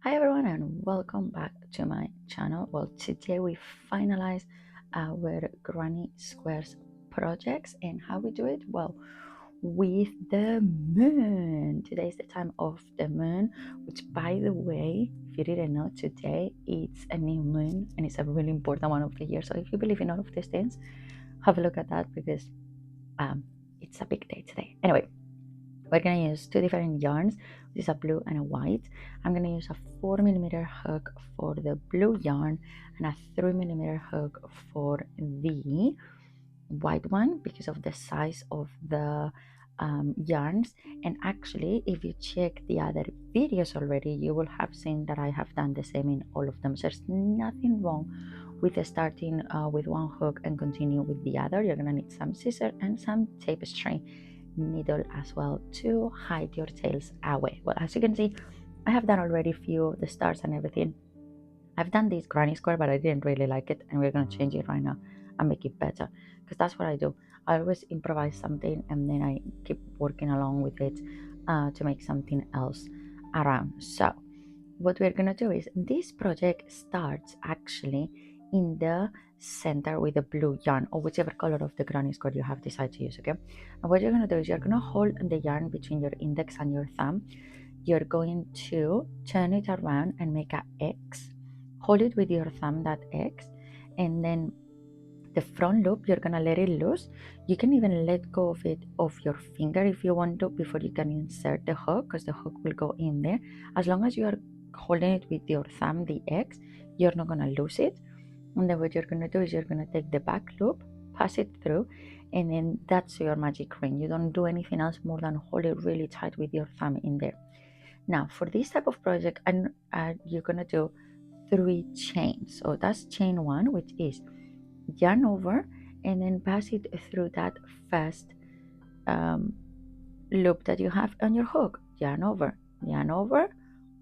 Hi everyone and welcome back to my channel. Well, today we finalize our granny squares projects, and how we do it, well, with the moon. Today is the time of the moon, which, by the way, if you didn't know, today it's a new moon and it's a really important one of the year. So if you believe in all of these things, have a look at that because um, it's a big day today. Anyway, we're going to use two different yarns. This is a blue and a white. I'm going to use a 4mm hook for the blue yarn and a 3mm hook for the white one because of the size of the yarns. And actually, if you check the other videos already, you will have seen that I have done the same in all of them. So there's nothing wrong with starting with one hook and continue with the other. You're going to need some scissors and some tapestry needle as well to hide your tails away. Well, as you can see, I have done already a few of the stars and everything. I've done this granny square, but I didn't really like it, and we're gonna change it right now and make it better because that's what I do. I always improvise something and then I keep working along with it to make something else around. So what we're gonna do is this project starts actually in the center with the blue yarn or whichever color of the granny square you have decided to use. Okay, and what you're gonna do is you're gonna hold the yarn between your index and your thumb. You're going to turn it around and make a X. Hold it with your thumb, that X, and then the front loop, you're gonna let it loose. You can even let go of it off your finger if you want to before you can insert the hook, because the hook will go in there. As long as you are holding it with your thumb, the X, you're not gonna lose it. And then what you're gonna do is you're gonna take the back loop, pass it through, and then that's your magic ring. You don't do anything else more than hold it really tight with your thumb in there. Now for this type of project, you're gonna do 3 chains. So that's chain 1, which is yarn over and then pass it through that first um, loop that you have on your hook. Yarn over,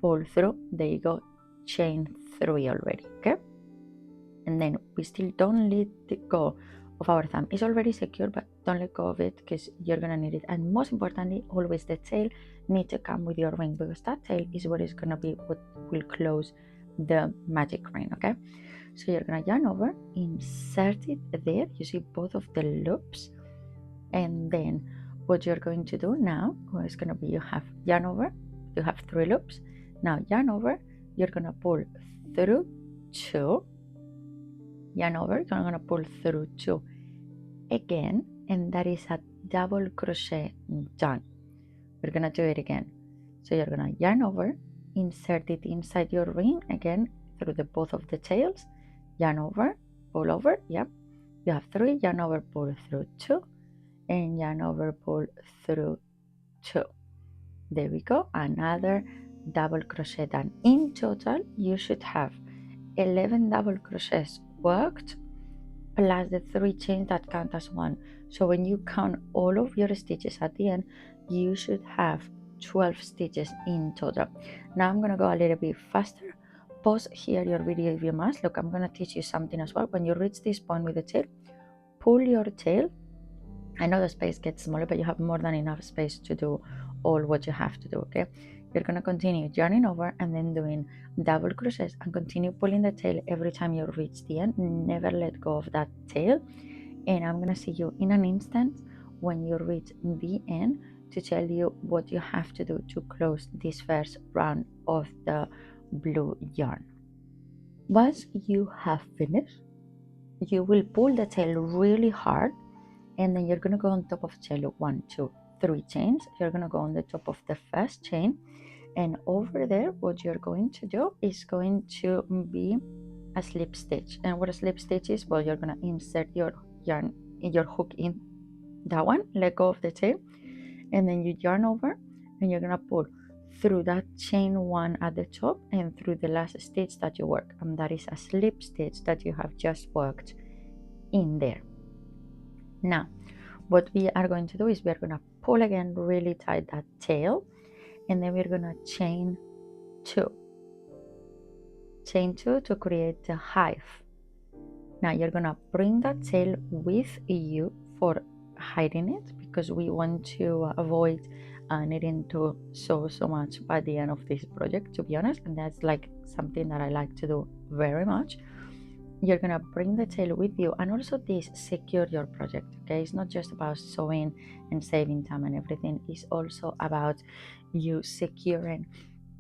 pull through. There you go, chain 3 already. Okay, and then we still don't let it go of our thumb. It's already secure, but don't let go of it because you're gonna need it. And most importantly, always the tail need to come with your ring, because that tail is what is gonna be what will close the magic ring. Okay, so you're gonna yarn over, insert it there. You see both of the loops, and then what you're going to do now is gonna be, you have yarn over, you have 3 loops. Now yarn over, you're gonna pull through 2, yarn over, you're gonna pull through 2 again, and that is a double crochet done. We're gonna do it again. So you're gonna yarn over, insert it inside your ring again through the both of the tails, yarn over, pull over. Yep, you have 3, yarn over, pull through 2, and yarn over, pull through 2. There we go, another double crochet done. In total you should have 11 double crochets worked plus the 3 chains that count as 1. So when you count all of your stitches at the end, you should have 12 stitches in total. Now I'm going to go a little bit faster. Pause here your video if you must. Look, I'm going to teach you something as well. When you reach this point with the tail, pull your tail. I know the space gets smaller, but you have more than enough space to do all what you have to do. Okay, you're going to continue yarning over and then doing double crochets and continue pulling the tail every time you reach the end. Never let go of that tail, and I'm going to see you in an instant when you reach the end to tell you what you have to do to close this first round of the blue yarn. Once you have finished, you will pull the tail really hard, and then you're going to go on top of the tail 1, 2, 3 chains. You're going to go on the top of the first chain, and over there what you're going to do is going to be a slip stitch. And what a slip stitch is, well, you're going to insert your yarn in your hook in that one, let go of the tail, and then you yarn over and you're going to pull through that chain 1 at the top and through the last stitch that you work, and that is a slip stitch that you have just worked in there. Now what we are going to do is we're going to pull again really tight that tail, and then we're going to chain 2 to create the hive. Now you're going to bring that tail with you for hiding it, because we want to avoid needing to sew so much by the end of this project, to be honest, and that's like something that I like to do very much. You're gonna bring the tail with you, and also this secure your project. Okay, it's not just about sewing and saving time and everything, it's also about you securing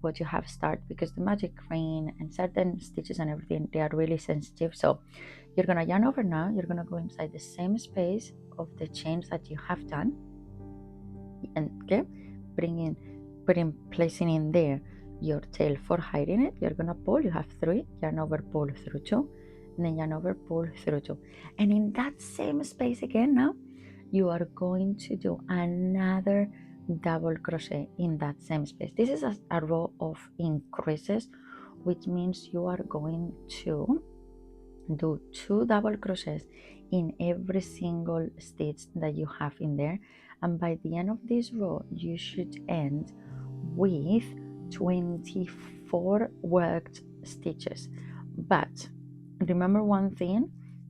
what you have started, because the magic ring and certain stitches and everything, they are really sensitive. So you're gonna yarn over now, you're gonna go inside the same space of the chains that you have done, and okay, placing in there your tail for hiding it. You're gonna pull, you have 3, yarn over, pull through 2, and then yarn over, pull through 2, and in that same space again now you are going to do another double crochet in that same space. This is a row of increases, which means you are going to do 2 double crochets in every single stitch that you have in there, and by the end of this row you should end with 24 worked stitches. But remember one thing,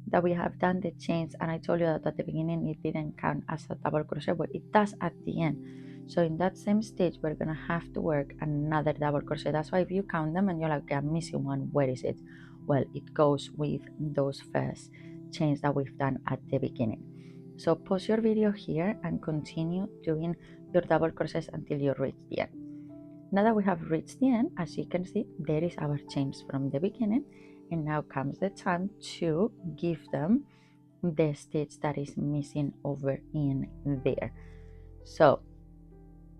that we have done the chains, and I told you that at the beginning it didn't count as a double crochet, but it does at the end. So in that same stitch we're gonna have to work another double crochet. That's why if you count them and you're like, okay, I'm missing one, where is it? Well, it goes with those first chains that we've done at the beginning. So pause your video here and continue doing your double crochets until you reach the end. Now that we have reached the end, as you can see, there is our chains from the beginning, and now comes the time to give them the stitch that is missing over in there. So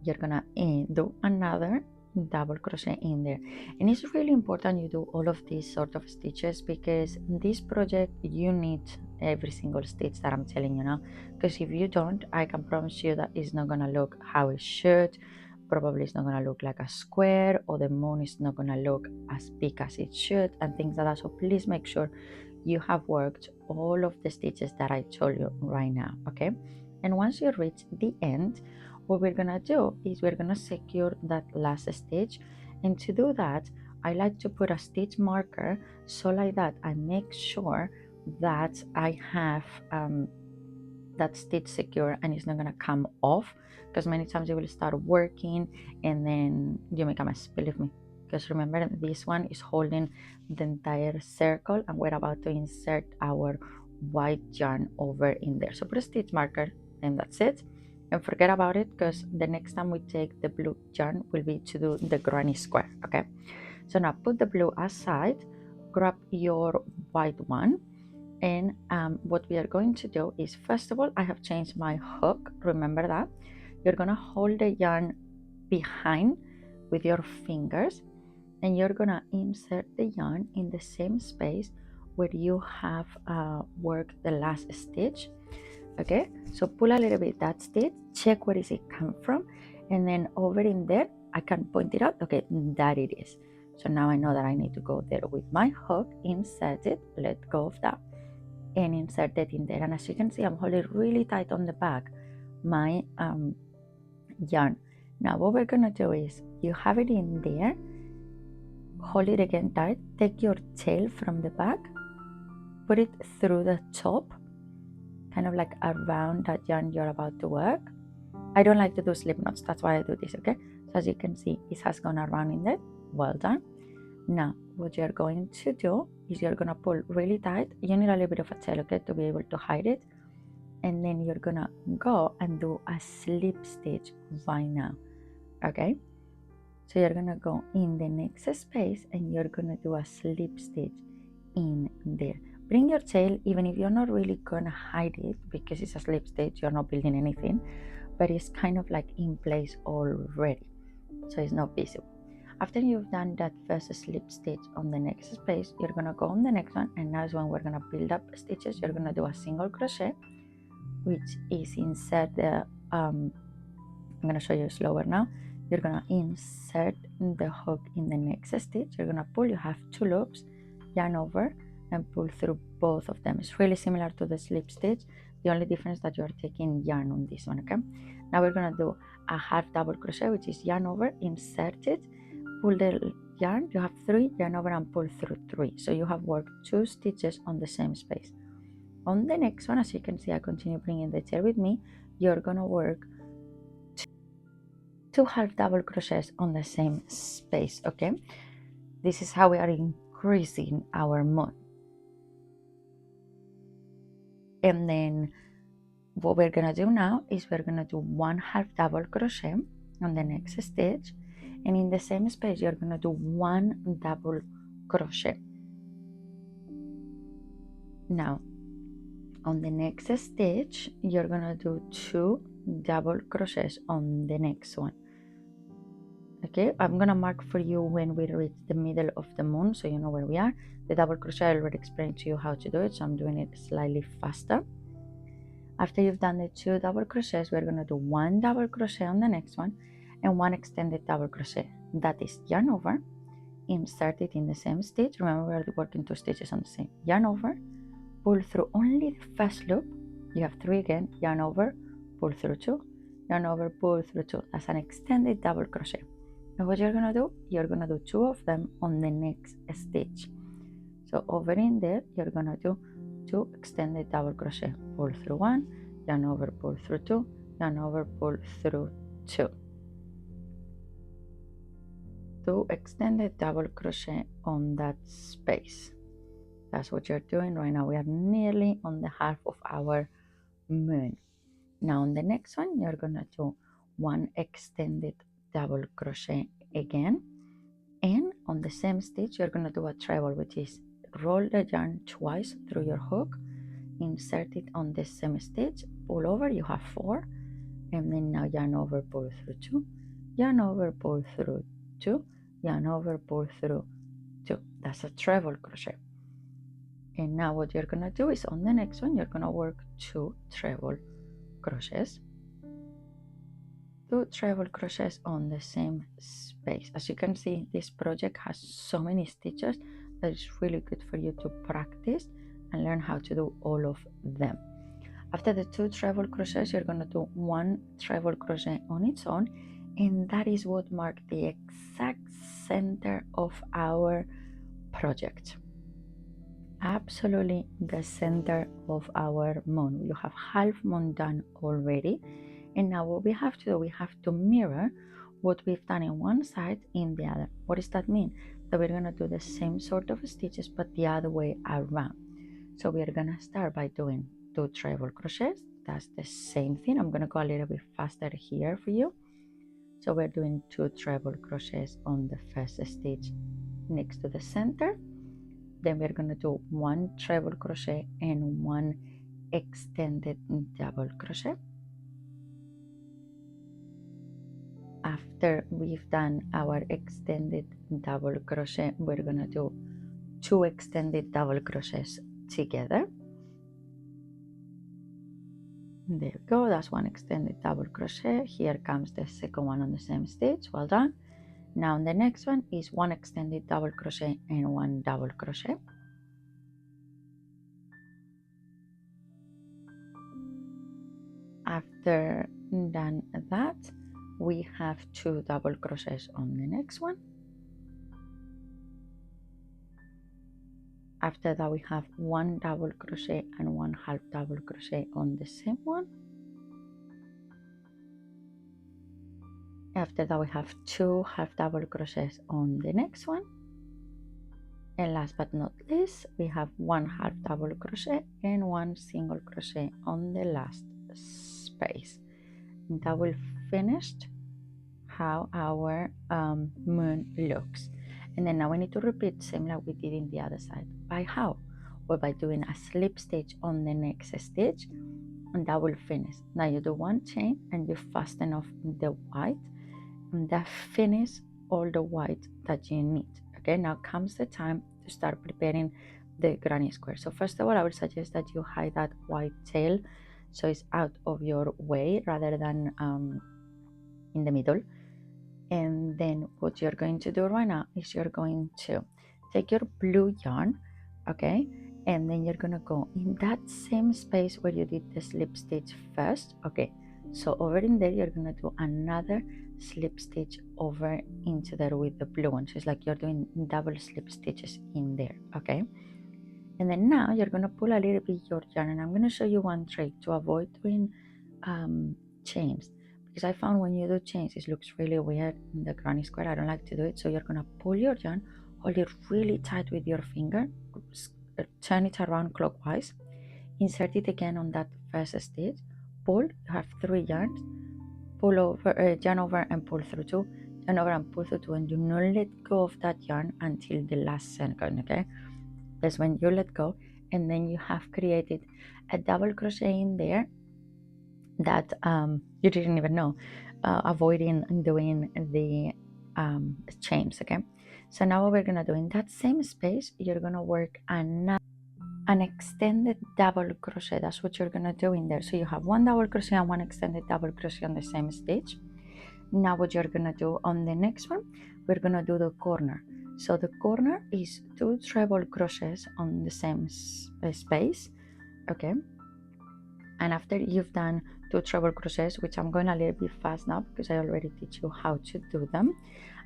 you're gonna do another double crochet in there, and it's really important you do all of these sort of stitches, because this project you need every single stitch that I'm telling you now, because if you don't, I can promise you that it's not gonna look how it should. Probably it's not gonna look like a square, or the moon is not gonna look as big as it should, and things like that. So please make sure you have worked all of the stitches that I told you right now, okay? And once you reach the end, what we're gonna do is we're gonna secure that last stitch, and to do that I like to put a stitch marker, so like that I make sure that I have that stitch secure and it's not gonna come off, because many times you will start working and then you make a mess, believe me, because remember this one is holding the entire circle and we're about to insert our white yarn over in there. So put a stitch marker and that's it, and forget about it, because the next time we take the blue yarn will be to do the granny square. Okay, so now put the blue aside, grab your white one, and what we are going to do is, first of all, I have changed my hook. Remember that you're gonna hold the yarn behind with your fingers, and you're gonna insert the yarn in the same space where you have worked the last stitch. Okay, so pull a little bit that stitch, check where is it come from, and then over in there I can point it out. Okay, that it is. So now I know that I need to go there with my hook, insert it, let go of that, and insert it in there. And as you can see, I'm holding really tight on the back my yarn. Now what we're gonna do is, you have it in there, hold it again tight, take your tail from the back, put it through the top, kind of like around that yarn you're about to work. I don't like to do slip knots, that's why I do this. Okay, so as you can see, it has gone around in there. Well done. Now what you're going to do is you're gonna pull really tight. You need a little bit of a tail, okay, to be able to hide it, and then you're gonna go and do a slip stitch right now. Okay, so you're gonna go in the next space and you're gonna do a slip stitch in there. Bring your tail, even if you're not really gonna hide it because it's a slip stitch, you're not building anything, but it's kind of like in place already, so it's not visible. After you've done that first slip stitch on the next space, you're gonna go on the next one, and now is when we're gonna build up stitches. You're gonna do a single crochet, which is insert the I'm gonna show you slower now. You're gonna insert the hook in the next stitch. You're gonna pull, you have 2 loops, yarn over and pull through both of them. It's really similar to the slip stitch, the only difference that you're taking yarn on this one. Okay, now we're gonna do a half double crochet, which is yarn over, insert it, pull the yarn, you have 3, yarn over and pull through 3, so you have worked 2 stitches on the same space. On the next one, as you can see, I continue bringing the tail with me. You're gonna work 2 half double crochets on the same space. Okay, this is how we are increasing our moon. And then what we're gonna do now is we're gonna do 1 half double crochet on the next stitch, and in the same space you're gonna do 1 double crochet. Now on the next stitch you're gonna do 2 double crochets on the next one. Okay, I'm gonna mark for you when we reach the middle of the moon so you know where we are. The double crochet I already explained to you how to do it, so I'm doing it slightly faster. After you've done the 2 double crochets, we're going to do 1 double crochet on the next one and 1 extended double crochet. That is yarn over, insert it in the same stitch. Remember, we're working 2 stitches on the same. Yarn over, pull through only the first loop. You have 3 again. Yarn over, pull through 2. Yarn over, pull through 2. That's an extended double crochet. And what you're going to do, you're going to do 2 of them on the next stitch. So over in there, you're going to do 2 extended double crochet, pull through 1, yarn over, pull through 2, yarn over, pull through 2. 2 extended double crochet on that space. That's what you're doing right now. We are nearly on the half of our moon. Now on the next one, you're gonna do 1 extended double crochet again, and on the same stitch you're gonna do a treble, which is roll the yarn twice through your hook, insert it on the same stitch, pull over, you have 4, and then now yarn over, pull through 2, yarn over, pull through 2, yarn over, pull through 2. That's a treble crochet. And now what you're gonna do is on the next one you're gonna work 2 treble crochets, 2 treble crochets on the same space. As you can see, this project has so many stitches that it's really good for you to practice and learn how to do all of them. After the 2 treble crochets, you're going to do 1 treble crochet on its own, and that is what marks the exact center of our project. Absolutely the center of our moon. You have half moon done already, and now what we have to do, we have to mirror what we've done in one side in the other. What does that mean? That we're going to do the same sort of stitches but the other way around. So we are going to start by doing 2 treble crochets. That's the same thing. I'm going to go a little bit faster here for you. So we're doing 2 treble crochets on the first stitch next to the center. Then we're going to do 1 treble crochet and 1 extended double crochet. After we've done our extended double crochet, we're going to do 2 extended double crochets together. There we go, that's 1 extended double crochet. Here comes the second one on the same stitch. Well done. Now the next one is 1 extended double crochet and 1 double crochet. After done that, we have 2 double crochets on the next one. After that, we have 1 double crochet and 1 half double crochet on the same one. After that, we have 2 half double crochets on the next one. And last but not least, we have 1 half double crochet and 1 single crochet on the last space. That will finish how our moon looks. And then now we need to repeat same like we did in the other side. By how? Well, by doing a slip stitch on the next stitch, and that will finish. Now you do 1 chain and you fasten off the white, and that finish all the white that you need. Okay, now comes the time to start preparing the granny square. So first of all, I would suggest that you hide that white tail so it's out of your way rather than in the middle. And then what you're going to do right now is you're going to take your blue yarn, okay, and then you're gonna go in that same space where you did the slip stitch first. Okay, so over in there you're gonna do another slip stitch over into there with the blue one. So it's like you're doing double slip stitches in there. Okay, and then now you're gonna pull a little bit your yarn, and I'm gonna show you one trick to avoid doing chains, because I found when you do chains it looks really weird in the granny square. I don't like to do it. So you're gonna pull your yarn, hold it really tight with your finger, turn it around clockwise, insert it again on that first stitch, pull. You have 3 yarns, pull over, yarn over and pull through 2, yarn over and pull through 2, and do not let go of that yarn until the last second. Okay, that's when you let go, and then you have created a double crochet in there that you didn't even know, avoiding doing the chains. Okay, so now what we're gonna do, in that same space you're gonna work an extended double crochet. That's what you're gonna do in there. So you have 1 double crochet and 1 extended double crochet on the same stitch. Now what you're gonna do on the next one, we're gonna do the corner. So the corner is 2 treble crochets on the same space. Okay, and after you've done 2 treble crochets, which I'm going a little bit fast now because I already teach you how to do them.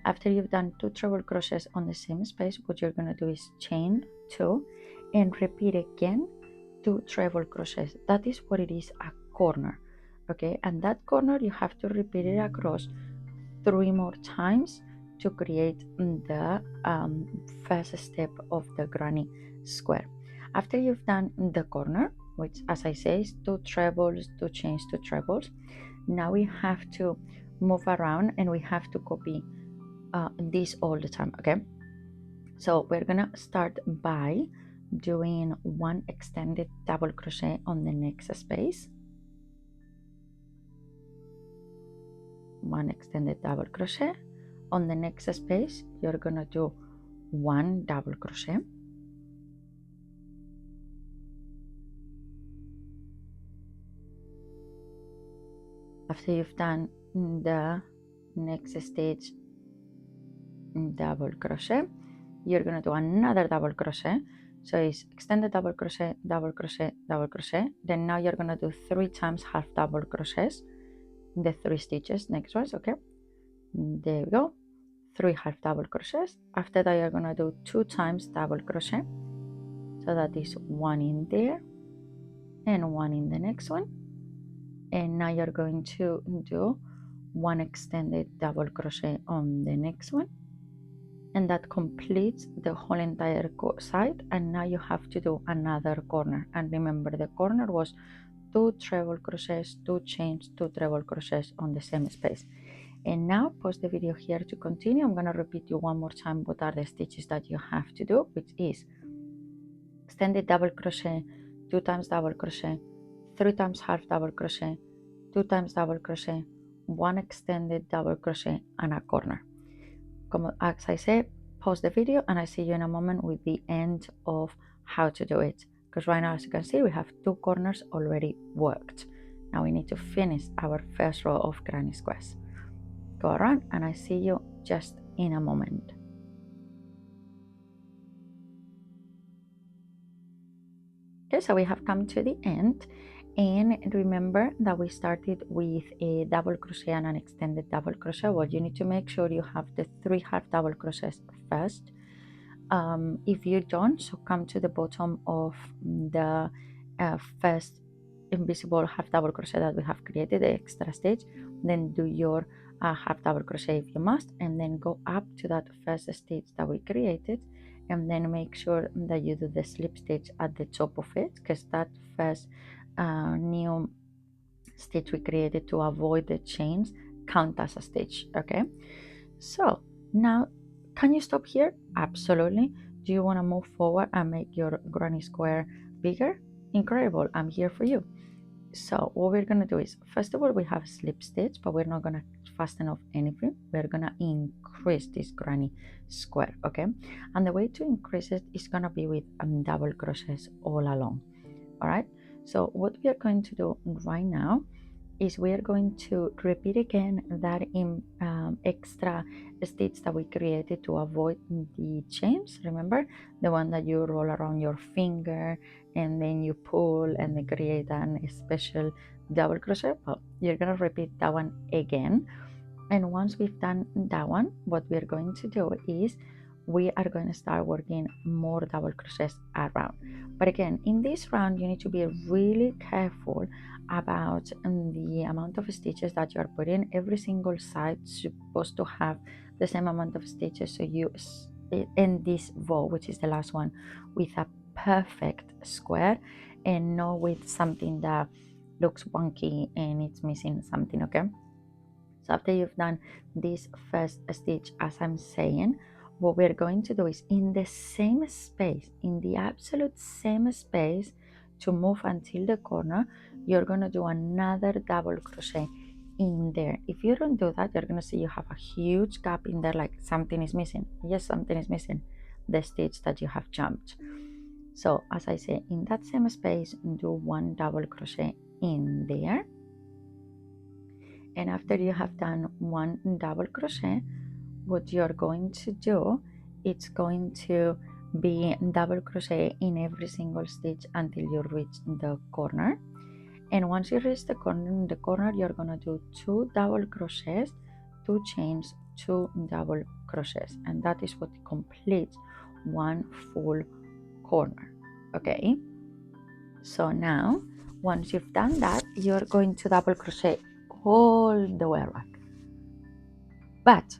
After you've done 2 treble crochets on the same space, what you're going to do is chain 2 and repeat again 2 treble crochets. That is what it is, a corner. Okay, and that corner you have to repeat it across 3 more times to create the first step of the granny square. After you've done the corner, which as I say is 2 trebles, 2 chains, 2 trebles, now we have to move around and we have to copy this all the time. Okay, so we're gonna start by doing 1 extended double crochet on the next space, 1 extended double crochet. On the next space you're gonna do 1 double crochet. After you've done the next stitch double crochet, you're gonna do another double crochet. So it's extended double crochet, double crochet, double crochet. Then now you're gonna do 3 times half double crochets in the 3 stitches next ones. Okay, there we go, 3 half double crochets. After that you're gonna do 2 times double crochet, so that is 1 in there and 1 in the next one. And now you're going to do 1 extended double crochet on the next one, and that completes the whole entire side. And now you have to do another corner, and remember the corner was 2 treble crochets, 2 chains, 2 treble crochets on the same space. And now pause the video here to continue. I'm going to repeat you one more time what are the stitches that you have to do, which is extended double crochet, 2 times double crochet, 3 times half double crochet, 2 times double crochet, 1 extended double crochet, and a corner. As I said, pause the video and I see you in a moment with the end of how to do it, because right now as you can see we have 2 corners already worked. Now we need to finish our first row of granny squares. Go around and I see you just in a moment. Okay, so we have come to the end, and remember that we started with a double crochet and an extended double crochet. Well, you need to make sure you have the 3 half double crochets first. If you don't, so come to the bottom of the first invisible half double crochet that we have created, the extra stitch, then do your half double crochet if you must, and then go up to that first stitch that we created, and then make sure that you do the slip stitch at the top of it, because that first new stitch we created to avoid the chains count as a stitch. Okay, so now can you stop here? Absolutely. Do you want to move forward and make your granny square bigger? Incredible, I'm here for you. So what we're going to do is, first of all, we have slip stitch, but we're not going to fasten off anything. We're going to increase this granny square. Okay, and the way to increase it is going to be with double crochets all along. All right, so what we are going to do right now is we are going to repeat again that extra stitch that we created to avoid the chains. Remember, the one that you roll around your finger and then you pull and then create a special double crochet. Well, you're going to repeat that one again, and once we've done that one, what we're going to do is we are going to start working more double crochets around. But again, in this round you need to be really careful about the amount of stitches that you are putting. Every single side is supposed to have the same amount of stitches, so you end this row, which is the last one, with a perfect square and not with something that looks wonky and it's missing something. Okay, so after you've done this first stitch, as I'm saying, what we're going to do is in the same space, in the absolute same space, to move until the corner, you're going to do another double crochet in there. If you don't do that, you're going to see you have a huge gap in there, like something is missing. Yes, something is missing, the stitch that you have jumped. So as I say, in that same space, do one double crochet in there. And after you have done one double crochet, what you're going to do, it's going to be double crochet in every single stitch until you reach the corner. And once you reach the corner, you're going to do 2 double crochets, 2 chains, 2 double crochets, and that is what completes one full corner. Okay, so now once you've done that, you're going to double crochet all the way around. But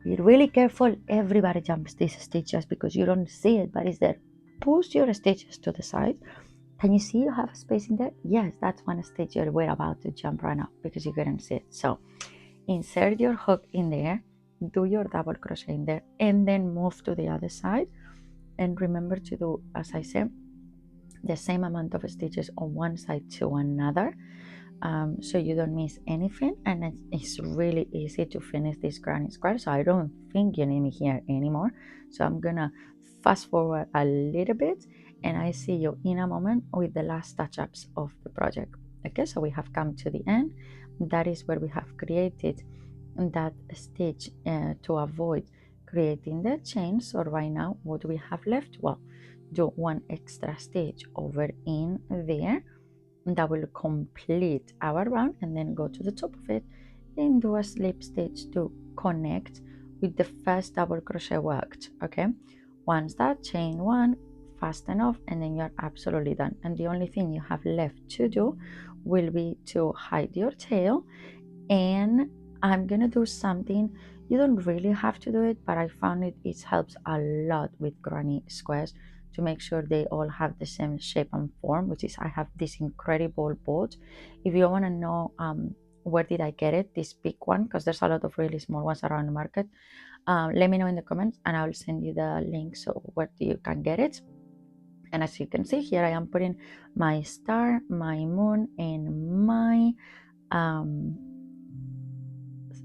be really careful. Everybody jumps these stitches because you don't see it, but it's there. Push your stitches to the side. Can you see you have a space in there? Yes, that's one stitch we're about to jump right now because you couldn't see it. So insert your hook in there, do your double crochet in there, and then move to the other side. And remember to do, as I said, the same amount of stitches on one side to another, so you don't miss anything. And it's really easy to finish this granny square, so I don't think you need me here anymore. So I'm gonna fast forward a little bit and I see you in a moment with the last touch-ups of the project. Okay, so we have come to the end. That is where we have created that stitch to avoid creating the chain. So right now what do we have left? Well, do one extra stitch over in there that will complete our round, and then go to the top of it and do a slip stitch to connect with the first double crochet worked. Okay, once that, chain one, fasten off, and then you're absolutely done. And the only thing you have left to do will be to hide your tail. And I'm gonna do something, you don't really have to do it, but I found it helps a lot with granny squares to make sure they all have the same shape and form, which is I have this incredible board. If you want to know where did I get it, this big one, because there's a lot of really small ones around the market, let me know in the comments and I'll send you the link so where you can get it. And as you can see here, I am putting my star, my moon, and my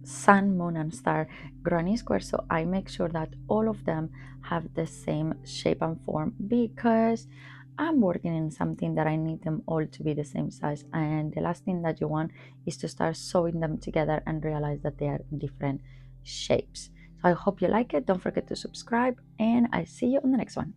sun, moon, and star granny square. So I make sure that all of them have the same shape and form because I'm working in something that I need them all to be the same size. And the last thing that you want is to start sewing them together and realize that they are different shapes. So I hope you like it. Don't forget to subscribe, and I see you on the next one.